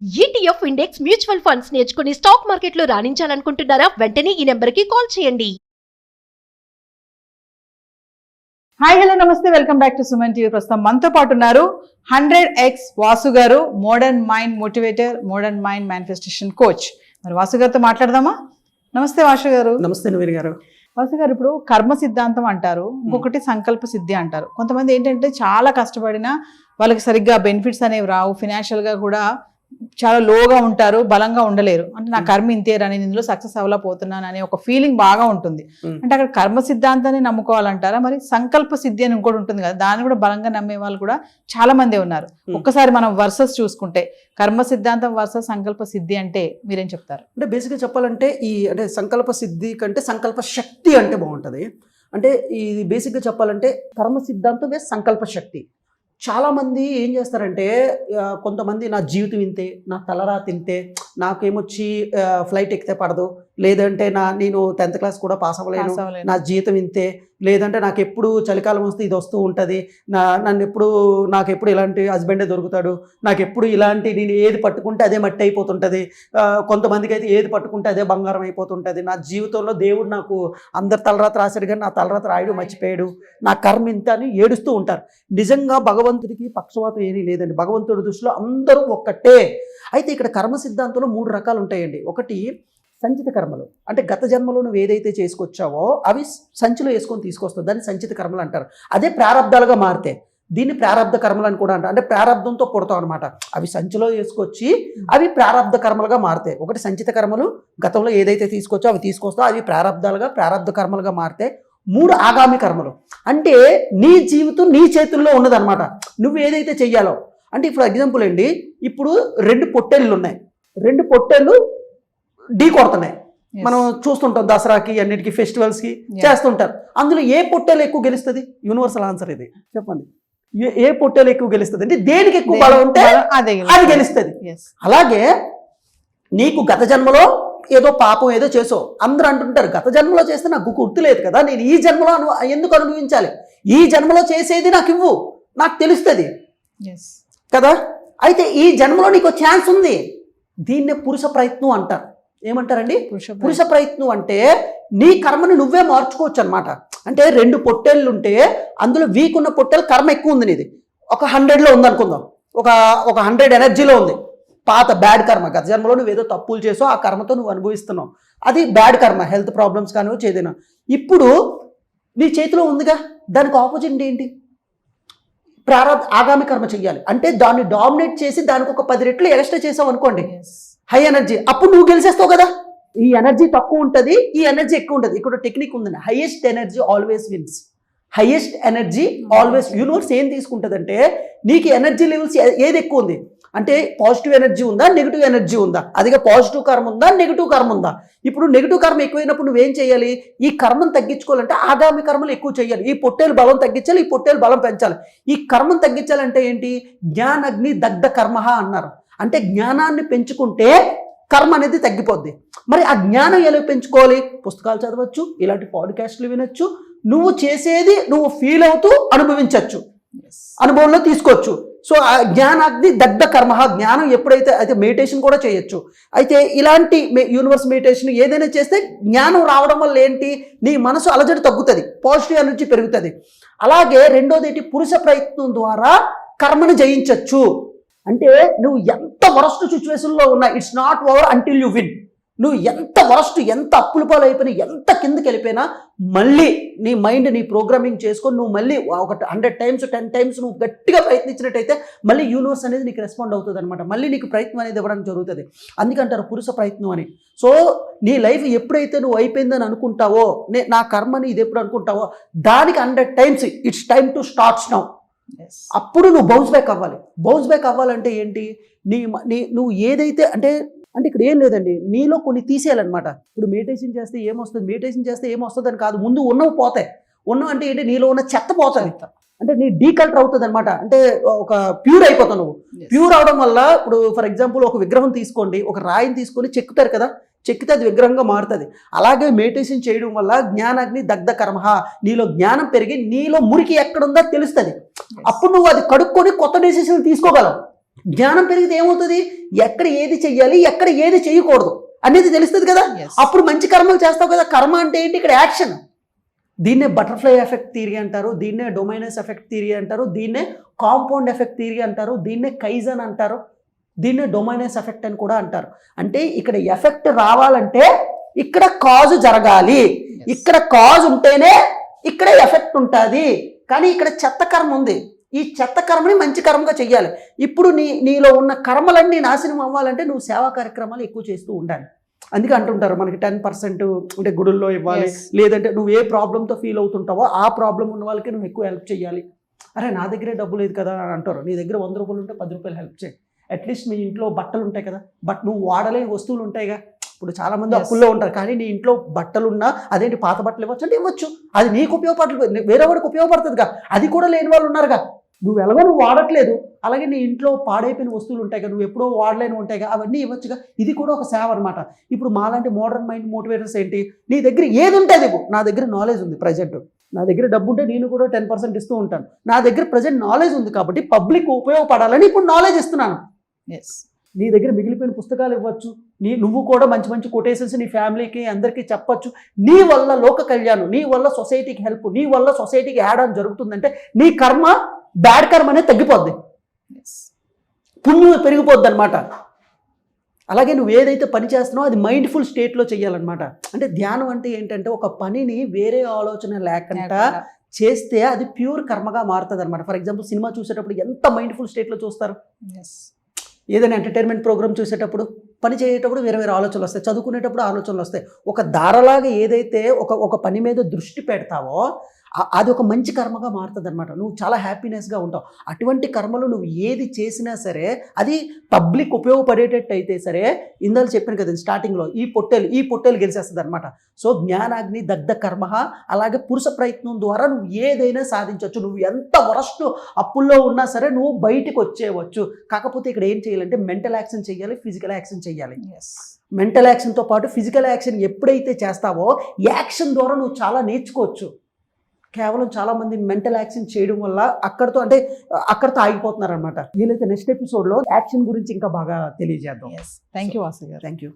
ETF index mutual funds నేర్చుకుని stock మార్కెట్లో రాణించాలనుకుంటున్నారా? వెంటనే ఈ నెంబర్కి కాల్ చేయండి. హాయ్ హలో నమస్తే, welcome back to Suman TV. ప్రస్తుతం మనతో పాటు ఉన్నారు 100x వాసు గారు, modern mind motivator, modern mind manifestation coach. మరి వాసు గారితో మాట్లాడదామా? నమస్తే వాసు గారు. నమస్తే నవీన్ గారు. వాసు గారు, ఇప్పుడు కర్మ సిద్ధాంతం అంటారు, ఇంకొకటి సంకల్ప సిద్ధి అంటారు. కొంతమంది ఏంటంటే చాలా కష్టపడినా వాళ్ళకి సరిగ్గా బెనిఫిట్స్ అనేవి రావు, ఫినాన్షియల్గా కూడా చాలా లోగా ఉంటారు, బలంగా ఉండలేరు. అంటే నా కర్మ ఇంతేరా, నేను ఇందులో సక్సెస్ అవ్వలేకపోతున్నాను అనే ఒక ఫీలింగ్ బాగా ఉంటుంది. అంటే అక్కడ కర్మ సిద్ధాంతాన్ని నమ్ముకోవాలంటారా? మరి సంకల్ప సిద్ధి అని ఇంకోటి ఉంటుంది కదా, దాన్ని కూడా బలంగా నమ్మే వాళ్ళు కూడా చాలా మంది ఉన్నారు. ఒక్కసారి మనం వర్సెస్ చూసుకుంటే కర్మ సిద్ధాంతం వర్సెస్ సంకల్ప సిద్ధి అంటే మీరేం చెప్తారు? అంటే బేసిక్గా చెప్పాలంటే అంటే సంకల్ప సిద్ధి కంటే సంకల్ప శక్తి అంటే బాగుంటుంది. అంటే ఇది బేసిక్గా చెప్పాలంటే కర్మ సిద్ధాంతం వేస్ సంకల్ప శక్తి. చాలామంది ఏం చేస్తారంటే కొంతమంది నా జీవితం ఇంతే, నా తలరా తింతే, నాకేమొచ్చి ఫ్లైట్ ఎక్కితే పడదు, లేదంటే నేను 10th క్లాస్ కూడా పాస్ అవ్వలేను, నా జీవితం ఇంతే, లేదంటే నాకు ఎప్పుడు చలికాలం వస్తే ఇది వస్తూ ఉంటుంది, నాకు ఎప్పుడు ఇలాంటి హస్బెండే దొరుకుతాడు, నాకు ఎప్పుడు ఇలాంటి నేను ఏది పట్టుకుంటే అదే మట్టి అయిపోతుంటుంది, కొంతమందికి అయితే ఏది పట్టుకుంటే అదే బంగారం అయిపోతుంటుంది, నా జీవితంలో దేవుడు నాకు అందరు తలరాత రాశాడు కానీ నా తలరాత రాయడు మర్చిపోయాడు, నా కర్మ ఇంత అని ఏడుస్తూ ఉంటారు. నిజంగా భగవంతుడికి పక్షవాతం ఏమీ లేదండి. భగవంతుడి దృష్టిలో అందరూ ఒక్కటే. అయితే ఇక్కడ కర్మ సిద్ధాంతంలో 3 రకాలు ఉంటాయండి. ఒకటి సంచిత కర్మలు, అంటే గత జన్మలో నువ్వు ఏదైతే చేసుకొచ్చావో అవి సంచిలో వేసుకొని తీసుకొస్తావు, దాన్ని సంచిత కర్మలు అంటారు. అదే ప్రారంధాలుగా మారితే దీన్ని ప్రారంధ కర్మలు అని కూడా అంటారు. అంటే ప్రారంధంతో పుడతావు అనమాట. అవి సంచిలో వేసుకొచ్చి అవి ప్రారంధ కర్మలుగా మారుతాయి. ఒకటి సంచిత కర్మలు, గతంలో ఏదైతే తీసుకొచ్చో అవి తీసుకొస్తావు, అవి ప్రారంధ కర్మలుగా మారితే. 3 ఆగామి కర్మలు, అంటే నీ జీవితం నీ చేతుల్లో ఉన్నదనమాట. నువ్వు ఏదైతే చెయ్యాలో, అంటే ఇప్పుడు ఎగ్జాంపుల్ అండి, ఇప్పుడు 2 పొట్టేళ్ళు ఉన్నాయి, 2 పొట్టేళ్ళు ఢీ కొడుతున్నాయి. మనం చూస్తుంటాం దసరాకి అన్నిటికీ ఫెస్టివల్స్కి చేస్తుంటారు. అందులో ఏ పొట్టేలు ఎక్కువ గెలుస్తుంది? యూనివర్సల్ ఆన్సర్ ఇది. చెప్పండి, ఏ పొట్టేలు ఎక్కువ గెలుస్తుంది అంటే దేనికి ఎక్కువ బలం ఉంటే అది గెలుస్తుంది. అలాగే నీకు గత జన్మలో ఏదో పాపం ఏదో చేసావు, అందరూ అంటుంటారు గత జన్మలో చేస్తే నాకు గుర్తులేదు కదా, నేను ఈ జన్మలో ఎందుకు అనుభవించాలి, ఈ జన్మలో చేసేది నాకు ఇవ్వు, నాకు తెలుస్తుంది కదా. అయితే ఈ జన్మలో నీకు ఛాన్స్ ఉంది. దీన్నే పురుష ప్రయత్నం అంటారు. ఏమంటారండి? పురుష ప్రయత్నం. అంటే నీ కర్మను నువ్వే మార్చుకోవచ్చు అనమాట. అంటే 2 పొట్టేళ్ళు ఉంటే అందులో వీక్ ఉన్న పొట్టేలు కర్మ ఎక్కువ ఉంది, నీది ఒక 100లో ఉంది అనుకుందాం, ఒక 100 ఎనర్జీలో ఉంది పాత బ్యాడ్ కర్మ. గత జన్మలో నువ్వు ఏదో తప్పులు చేసో ఆ కర్మతో నువ్వు అనుభవిస్తున్నావు, అది బ్యాడ్ కర్మ, హెల్త్ ప్రాబ్లమ్స్ కానీ చేదినా. ఇప్పుడు నీ చేతిలో ఉందిగా, దానికి ఆపోజిట్ ఏంటి? ఆగామి కర్మ చెయ్యాలి. అంటే దాన్ని డామినేట్ చేసి దానికి ఒక 10 రెట్లు ఎక్స్ట్రా చేసావు అనుకోండి, హై ఎనర్జీ, అప్పుడు నువ్వు గెలిచేస్తావు కదా. ఈ ఎనర్జీ తక్కువ ఉంటుంది, ఈ ఎనర్జీ ఎక్కువ ఉంటుంది. ఇక్కడ టెక్నిక్ ఉందండి, highest energy always wins. Highest energy always. Universe ఏం తీసుకుంటుందంటే నీకు ఎనర్జీ లెవెల్స్ ఏది ఎక్కువ ఉంది అంటే పాజిటివ్ ఎనర్జీ ఉందా, నెగిటివ్ ఎనర్జీ ఉందా, అదిగా పాజిటివ్ కర్మ ఉందా, నెగిటివ్ కర్మ ఉందా. ఇప్పుడు నెగిటివ్ కర్మ ఎక్కువైనప్పుడు నువ్వేం చేయాలి? ఈ కర్మను తగ్గించుకోవాలంటే ఆగామి కర్మలు ఎక్కువ చేయాలి. ఈ పొట్టేలు బలం తగ్గించాలి, ఈ పొట్టేలు బలం పెంచాలి. ఈ కర్మను తగ్గించాలంటే ఏంటి? జ్ఞానగ్ని దగ్ధ కర్మ అన్నారు. అంటే జ్ఞానాన్ని పెంచుకుంటే కర్మ అనేది తగ్గిపోద్ది. మరి ఆ జ్ఞానం ఎలా పెంచుకోవాలి? పుస్తకాలు చదవచ్చు, ఇలాంటి పాడ్కాస్ట్లు వినొచ్చు, నువ్వు చేసేది నువ్వు ఫీల్ అవుతూ అనుభవించవచ్చు, అనుభవంలో తీసుకోవచ్చు. సో ఆ జ్ఞానాగ్ని దగ్ధ కర్మ, జ్ఞానం ఎప్పుడైతే అయితే మెడిటేషన్ కూడా చేయొచ్చు. అయితే ఇలాంటి యూనివర్స్ మెడిటేషన్ ఏదైనా చేస్తే జ్ఞానం రావడం వల్ల ఏంటి? నీ మనసు అలజడి తగ్గుతుంది, పాజిటివ్ ఎనర్జీ పెరుగుతుంది. అలాగే రెండోది ఏంటి? పురుష ప్రయత్నం ద్వారా కర్మను జయించవచ్చు. అంటే నువ్వు ఎంత వరస్ట్ సిచ్యువేషన్లో ఉన్నా, it's not over until you win. నువ్వు ఎంత వరస్ట్, ఎంత అప్పుల పాలు అయిపోయినా, ఎంత కిందకి వెళ్ళిపోయినా మళ్ళీ నీ మైండ్ నీ ప్రోగ్రామింగ్ చేసుకొని నువ్వు మళ్ళీ ఒక 100 టైమ్స్ 10 టైమ్స్ నువ్వు గట్టిగా ప్రయత్నించినట్టయితే మళ్ళీ యూనివర్స్ అనేది నీకు రెస్పాండ్ అవుతుంది అనమాట. మళ్ళీ నీకు ప్రయత్నం అనేది ఇవ్వడానికి జరుగుతుంది. అందుకంటారు పురుష ప్రయత్నం అని. సో నీ లైఫ్ ఎప్పుడైతే నువ్వు అయిపోయిందని అనుకుంటావో, నా కర్మని ఇది ఎప్పుడు అనుకుంటావో, దానికి 100 times it's time to starts now. అప్పుడు నువ్వు బౌన్స్ బ్యాక్ అవ్వాలి. బౌన్స్ బ్యాక్ అవ్వాలంటే ఏంటి? నువ్వు ఏదైతే అంటే ఇక్కడ ఏం లేదండి, నీలో కొన్ని తీసేయాలన్నమాట. ఇప్పుడు మెడిటేషన్ చేస్తే ఏమొస్తుంది అని కాదు, ముందు ఉన్నవి పోతాయి. ఉన్నవి అంటే ఏంటి? నీలో ఉన్న చెత్త పోతుంది, అంటే నీ డీకల్టర్ అవుతుంది అనమాట. అంటే ఒక ప్యూర్ అయిపోతావు నువ్వు. ప్యూర్ అవడం వల్ల ఇప్పుడు ఫర్ ఎగ్జాంపుల్ ఒక విగ్రహం తీసుకోండి, ఒక రాయిని తీసుకొని చెక్కుతారు కదా, చెక్కితే అది విగ్రహంగా మారుతుంది. అలాగే మెడిటేషన్ చేయడం వల్ల జ్ఞానాగ్ని దగ్ధ కర్మ, నీలో జ్ఞానం పెరిగి నీలో మురికి ఎక్కడుందో తెలుస్తుంది. అప్పుడు నువ్వు అది కడుక్కొని కొత్త డెసిషన్ తీసుకోగలవు. జ్ఞానం పెరిగితే ఏమవుతుంది, ఎక్కడ ఏది చెయ్యాలి ఎక్కడ ఏది చేయకూడదు అనేది తెలుస్తుంది కదా. Yes. అప్పుడు మంచి కర్మలు చేస్తావు కదా. కర్మ అంటే ఏంటి, ఇక్కడ యాక్షన్. దీన్నే బటర్ఫ్లై ఎఫెక్ట్ థియరీ అంటారు, దీన్నే డొమైనస్ ఎఫెక్ట్ థియరీ అంటారు, దీన్నే కాంపౌండ్ ఎఫెక్ట్ థియరీ అంటారు, దీన్నే కైజన్ అంటారు, దీన్నే డొమైనస్ ఎఫెక్ట్ అని కూడా అంటారు. అంటే ఇక్కడ ఎఫెక్ట్ రావాలంటే ఇక్కడ కాజు జరగాలి, ఇక్కడ కాజు ఉంటేనే ఇక్కడ ఎఫెక్ట్ ఉంటుంది. కానీ ఇక్కడ చెత్త కర్మ ఉంది, ఈ చెత్త కర్మని మంచి కర్మగా చెయ్యాలి. ఇప్పుడు నీలో ఉన్న కర్మలన్నీ నాశనం అవ్వాలంటే నువ్వు సేవా కార్యక్రమాలు ఎక్కువ చేస్తూ ఉండాలి. అందుకే అంటుంటారు మనకి 10% అంటే గుడుల్లో ఇవ్వాలి, లేదంటే నువ్వు ఏ ప్రాబ్లంతో ఫీల్ అవుతుంటావో ఆ ప్రాబ్లం ఉన్న వాళ్ళకి నువ్వు ఎక్కువ హెల్ప్ చేయాలి. అరే నా దగ్గరే డబ్బు లేదు కదా అని అంటారు, నీ దగ్గర 100 రూపాయలు ఉంటే 10 రూపాయలు హెల్ప్ చేయి. అట్లీస్ట్ మీ ఇంట్లో బట్టలు ఉంటాయి కదా, నువ్వు వాడలేని వస్తువులు ఉంటాయిగా. ఇప్పుడు చాలా మంది అప్పుల్లో ఉంటారు, కానీ నీ ఇంట్లో బట్టలు ఉన్నా అదేంటి పాత బట్టలు ఇవ్వచ్చు అంటే ఇవ్వచ్చు, అది నీకు ఉపయోగపడలేదు, వేరే వాడికి ఉపయోగపడుతుందిగా. అది కూడా లేని వాళ్ళు ఉన్నారుగా, నువ్వు ఎలాగో నువ్వు వాడట్లేదు, అలాగే నీ ఇంట్లో పాడైపోయిన వస్తువులు ఉంటాయిగా, నువ్వు ఎప్పుడో వాడలేని ఉంటాయిగా, అవన్నీ ఇవ్వచ్చుగా. ఇది కూడా ఒక సేవ అనమాట. ఇప్పుడు మాలాంటి మోడర్న్ మైండ్ మోటివేటర్స్ ఏంటి, నీ దగ్గర ఏది ఉంటుంది, నా దగ్గర నాలెడ్జ్ ఉంది ప్రజెంట్, నా దగ్గర డబ్బు ఉంటే నేను కూడా 10% ఇస్తూ ఉంటాను. నా దగ్గర ప్రజెంట్ నాలెడ్జ్ ఉంది కాబట్టి పబ్లిక్ ఉపయోగపడాలని ఇప్పుడు నాలెడ్జ్ ఇస్తున్నాను. నీ దగ్గర మిగిలిపోయిన పుస్తకాలు ఇవ్వచ్చు, నువ్వు కూడా మంచి మంచి కొటేషన్స్ నీ ఫ్యామిలీకి అందరికీ చెప్పచ్చు. నీ వల్ల లోక కళ్యాణం, నీ వల్ల సొసైటీకి హెల్ప్, నీ వల్ల సొసైటీకి యాడ్ ఆన్ జరుగుతుందంటే నీ కర్మ, బ్యాడ్ కర్మ అనేది తగ్గిపోద్ది, పుణ్యం పెరిగిపోద్ది అనమాట. అలాగే నువ్వు ఏదైతే పని చేస్తున్నావో అది మైండ్ఫుల్ స్టేట్లో చేయాలన్నమాట. అంటే ధ్యానం అంటే ఏంటంటే ఒక పనిని వేరే ఆలోచన లేకుండా చేస్తే అది ప్యూర్ కర్మగా మారుతుంది అనమాట. ఫర్ ఎగ్జాంపుల్ సినిమా చూసేటప్పుడు ఎంత మైండ్ఫుల్ స్టేట్లో చూస్తారు, ఏదైనా ఎంటర్టైన్మెంట్ ప్రోగ్రామ్ చూసేటప్పుడు, పని చేసేటప్పుడు వేరే వేరే ఆలోచనలు వస్తాయి, చదువుకునేటప్పుడు ఆలోచనలు వస్తాయి. ఒక ధారలాగా ఏదైతే ఒక పని మీద దృష్టి పెడతావో అది ఒక మంచి కర్మగా మారుతుంది అనమాట. నువ్వు చాలా హ్యాపీనెస్గా ఉంటావు. అటువంటి కర్మలు నువ్వు ఏది చేసినా సరే అది పబ్లిక్ ఉపయోగపడేటట్టు అయితే సరే, ఇందాక చెప్పాను కదా స్టార్టింగ్లో, ఈ పొట్టేలు గెలిచేస్తుంది అనమాట. సో జ్ఞానాగ్ని దగ్ధ కర్మ. అలాగే పురుష ప్రయత్నం ద్వారా నువ్వు ఏదైనా సాధించవచ్చు. నువ్వు ఎంత వరస్ట్ అప్పుల్లో ఉన్నా సరే నువ్వు బయటికి వచ్చేయవచ్చు. కాకపోతే ఇక్కడ ఏం చేయాలంటే మెంటల్ యాక్షన్ చేయాలి, ఫిజికల్ యాక్షన్ చేయాలి. మెంటల్ యాక్షన్తో పాటు ఫిజికల్ యాక్షన్ ఎప్పుడైతే చేస్తావో యాక్షన్ ద్వారా నువ్వు చాలా నేర్చుకోవచ్చు. కేవలం చాలామంది మెంటల్ యాక్షన్ చేయడం వల్ల అక్కడితో ఆగిపోతున్నారు అనమాట. వీలైతే నెక్స్ట్ ఎపిసోడ్లో యాక్షన్ గురించి ఇంకా బాగా తెలియజేద్దాం. థ్యాంక్ యూ వాసు గారు. Thank you.